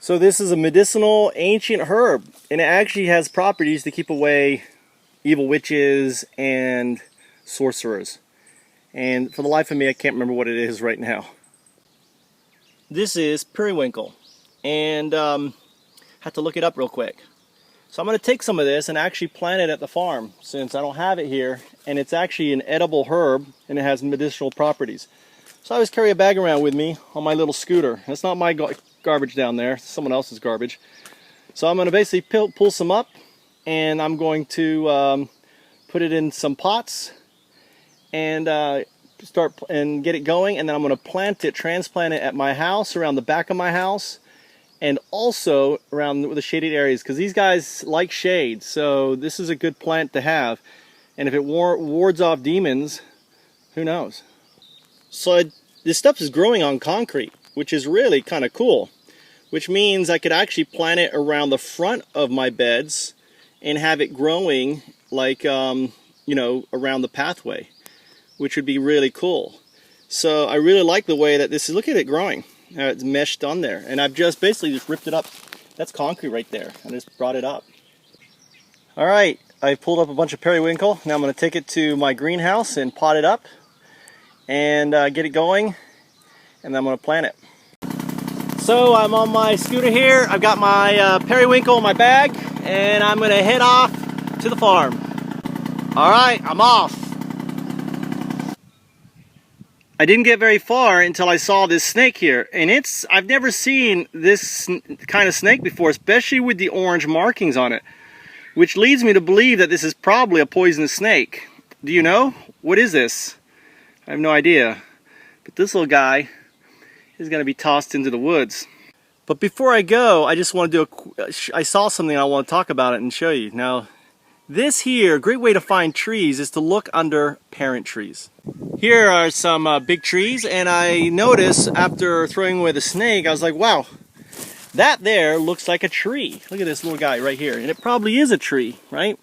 So this is a medicinal ancient herb, and it actually has properties to keep away evil witches and sorcerers. And for the life of me, I can't remember what it is right now. This is periwinkle, and had to look it up real quick. So I'm going to take some of this and actually plant it at the farm since I don't have it here, and it's actually an edible herb and it has medicinal properties. So I always carry a bag around with me on my little scooter. It's not my garbage down there, it's someone else's garbage. So I'm going to basically pull some up, and I'm going to put it in some pots and start and get it going, and then I'm going to transplant it at my house, around the back of my house, and also around the shaded areas, because these guys like shade. So this is a good plant to have, and if it wards off demons, who knows. So this stuff is growing on concrete, which is really kind of cool, which means I could actually plant it around the front of my beds and have it growing like you know, around the pathway, which would be really cool. So I really like the way that this is. Look at it growing. It's meshed on there, and I've just basically just ripped it up. That's concrete right there. I just brought it up. All right, I pulled up a bunch of periwinkle. Now I'm going to take it to my greenhouse and pot it up and get it going, and then I'm going to plant it. So I'm on my scooter here. I've got my periwinkle in my bag, and I'm going to head off to the farm. All right, I'm off. I didn't get very far until I saw this snake here, and I've never seen this kind of snake before, especially with the orange markings on it, which leads me to believe that this is probably a poisonous snake. Do you know? What is this? I have no idea, but this little guy is going to be tossed into the woods. But before I go, I just want to do I saw something, I want to talk about it and show you. Now, this here, a great way to find trees is to look under parent trees. Here are some big trees, and I noticed after throwing away the snake, I was like, wow, that there looks like a tree. Look at this little guy right here, and it probably is a tree, right?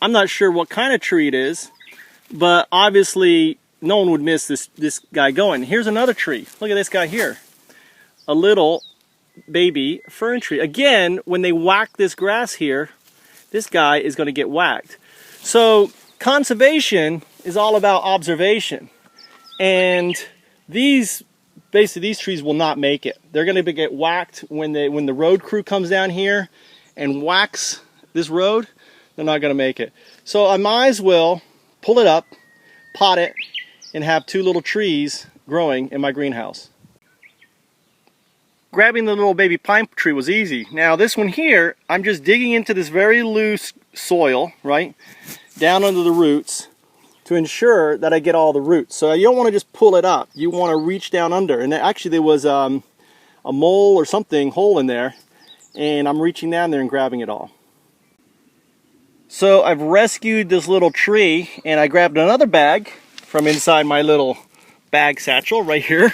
I'm not sure what kind of tree it is, but obviously no one would miss this guy going. Here's another tree. Look at this guy here. A little baby fern tree. Again, when they whack this grass here, this guy is going to get whacked. So conservation is all about observation, and these trees will not make it. They're going to get whacked when the road crew comes down here and whacks this road. They're not going to make it. So I might as well pull it up, pot it, and have two little trees growing in my greenhouse. Grabbing the little baby pine tree was easy. Now this one here, I'm just digging into this very loose soil, right, down under the roots to ensure that I get all the roots. So you don't want to just pull it up. You want to reach down under. And actually there was a mole or something hole in there, and I'm reaching down there and grabbing it all. So I've rescued this little tree, and I grabbed another bag from inside my little bag satchel right here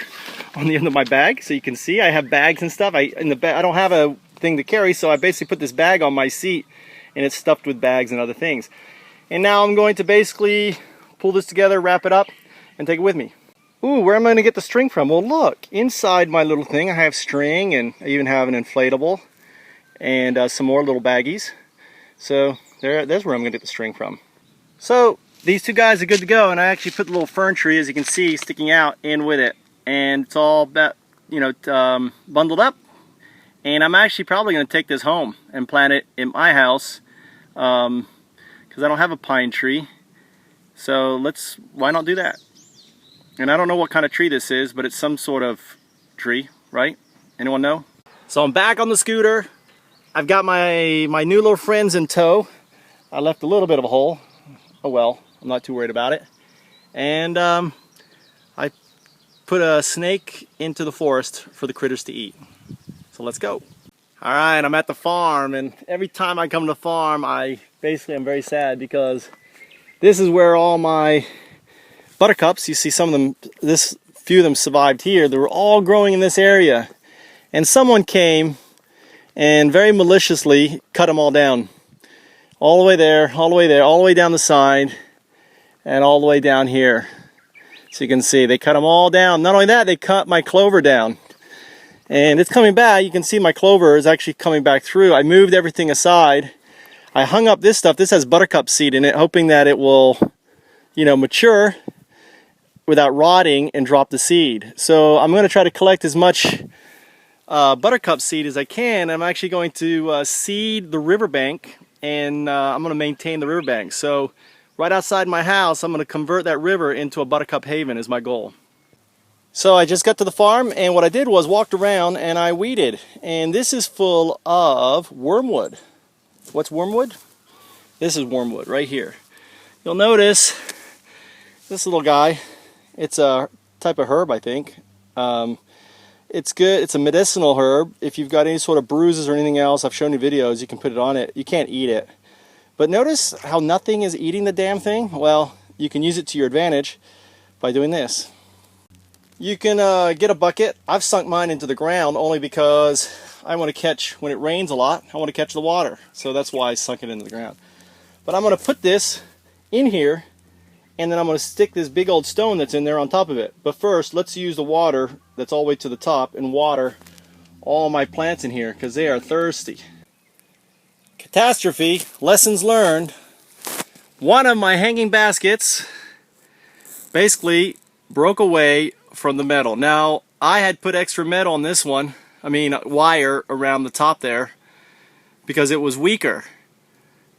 on the end of my bag. So you can see I have bags and stuff. I don't have a thing to carry, so I basically put this bag on my seat, and it's stuffed with bags and other things. And now I'm going to basically pull this together, wrap it up, and take it with me. Ooh, where am I going to get the string from? Well, look, inside my little thing I have string, and I even have an inflatable and some more little baggies. So there's where I'm going to get the string from. So these two guys are good to go, and I actually put the little fern tree, as you can see, sticking out in with it. And it's all about, you know, bundled up. And I'm actually probably going to take this home and plant it in my house, because I don't have a pine tree. So why not do that? And I don't know what kind of tree this is, but it's some sort of tree, right? Anyone know? So I'm back on the scooter. I've got my new little friends in tow. I left a little bit of a hole. Oh well, I'm not too worried about it. And I put a snake into the forest for the critters to eat. So let's go. All right, I'm at the farm, and every time I come to the farm, I'm very sad, because this is where all my buttercups, you see some of them, few of them survived here. They were all growing in this area, and someone came and very maliciously cut them all down. All the way there, all the way there, all the way down the side, and all the way down here. So you can see they cut them all down. Not only that, they cut my clover down. And it's coming back. You can see my clover is actually coming back through. I moved everything aside. I hung up this stuff. This has buttercup seed in it, hoping that it will, you know, mature without rotting and drop the seed. So I'm going to try to collect as much buttercup seed as I can. I'm actually going to seed the riverbank, and I'm going to maintain the riverbank. So right outside my house, I'm going to convert that river into a buttercup haven is my goal. So I just got to the farm, and what I did was walked around and I weeded. And this is full of wormwood. What's wormwood? This is wormwood right here. You'll notice this little guy. It's a type of herb, I think. It's good. It's a medicinal herb. If you've got any sort of bruises or anything else, I've shown you videos, you can put it on it. You can't eat it. But notice how nothing is eating the damn thing? Well, you can use it to your advantage by doing this. You can get a bucket. I've sunk mine into the ground only because I want to catch, when it rains a lot, I want to catch the water. So that's why I sunk it into the ground. But I'm going to put this in here, and then I'm going to stick this big old stone that's in there on top of it. But first, let's use the water that's all the way to the top and water all my plants in here because they are thirsty. Catastrophe, lessons learned. One of my hanging baskets basically broke away from the metal. Now, I had put extra metal on this one, wire around the top there because it was weaker.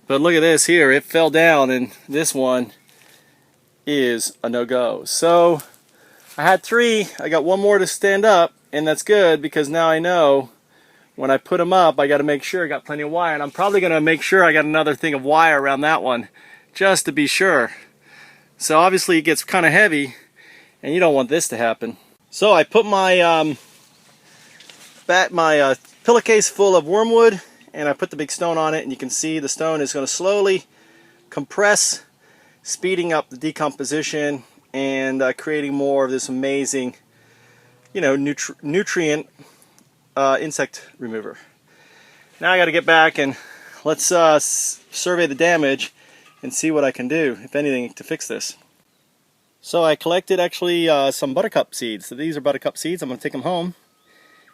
But look at this here, it fell down, and this one is a no-go. So I had 3, I got 1 more to stand up, and that's good because now I know when I put them up I got to make sure I got plenty of wire, and I'm probably going to make sure I got another thing of wire around that one just to be sure. So obviously it gets kind of heavy and you don't want this to happen. So I put my pillowcase full of wormwood, and I put the big stone on it, and you can see the stone is going to slowly compress, speeding up the decomposition and creating more of this amazing, you know, nutrient insect remover. Now I got to get back and let's survey the damage and see what I can do, if anything, to fix this. So I collected actually some buttercup seeds. So these are buttercup seeds. I'm going to take them home,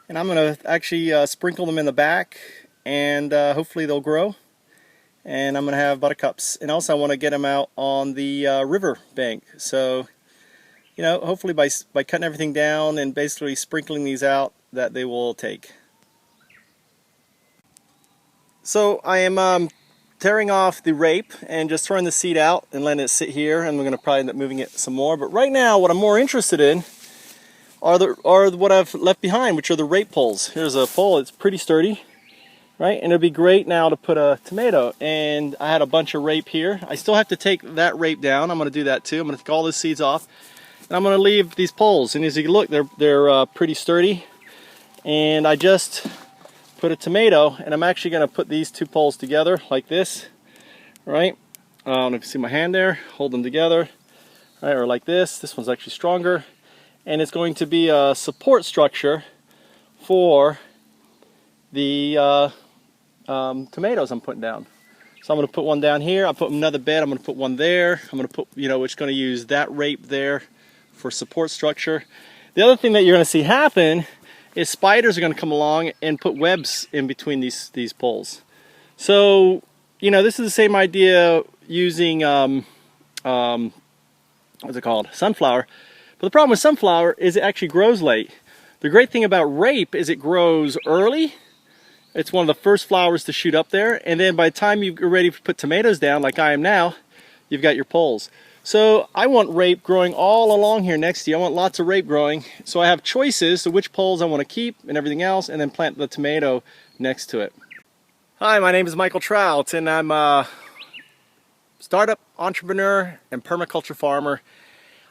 and I'm going to actually sprinkle them in the back, and hopefully they'll grow. And I'm going to have buttercups. And also I want to get them out on the river bank. So, you know, hopefully by cutting everything down and basically sprinkling these out, that they will take. So I am tearing off the rape and just throwing the seed out and letting it sit here, and we're going to probably end up moving it some more. But right now what I'm more interested in are what I've left behind, which are the rape poles. Here's a pole, it's pretty sturdy, right? And it'd be great now to put a tomato. And I had a bunch of rape here. I still have to take that rape down. I'm going to do that too. I'm going to take all the seeds off, and I'm going to leave these poles. And as you can look, they're pretty sturdy. And I just put a tomato, and I'm actually going to put these 2 poles together like this, right? I don't know if you see my hand there, hold them together, right? Or like this. This one's actually stronger, and it's going to be a support structure for the tomatoes I'm putting down. So I'm going to put one down here, I'll put another bed, I'm going to put one there, I'm going to put, you know, it's going to use that rape there for support structure. The other thing that you're going to see happen is spiders are going to come along and put webs in between these poles. So, you know, this is the same idea using, what's it called? Sunflower. But the problem with sunflower is it actually grows late. The great thing about rape is it grows early. It's one of the first flowers to shoot up there. And then by the time you're ready to put tomatoes down, like I am now, you've got your poles. So I want rape growing all along here next to you. I want lots of rape growing. So I have choices of which poles I want to keep and everything else, and then plant the tomato next to it. Hi, my name is Michael Trout, and I'm a startup entrepreneur and permaculture farmer.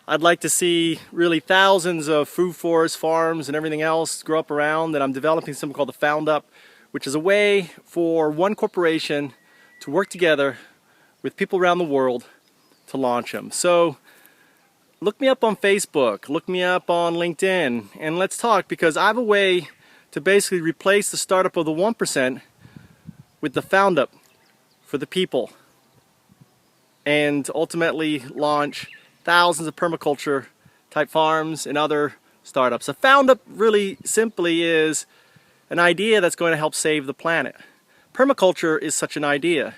I'd like to see really thousands of food forest farms and everything else grow up around, and I'm developing something called the FOUNDUP, which is a way for one corporation to work together with people around the world to launch them. So look me up on Facebook, look me up on LinkedIn, and let's talk, because I have a way to basically replace the startup of the 1% with the FOUNDUP for the people, and ultimately launch thousands of permaculture type farms and other startups. A FOUNDUP really simply is an idea that's going to help save the planet. Permaculture is such an idea.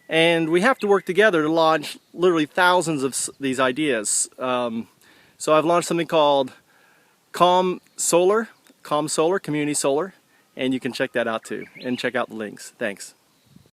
And we have to work together to launch literally thousands of these ideas. So I've launched something called Calm Solar, Community Solar, and you can check that out too, and check out the links. Thanks.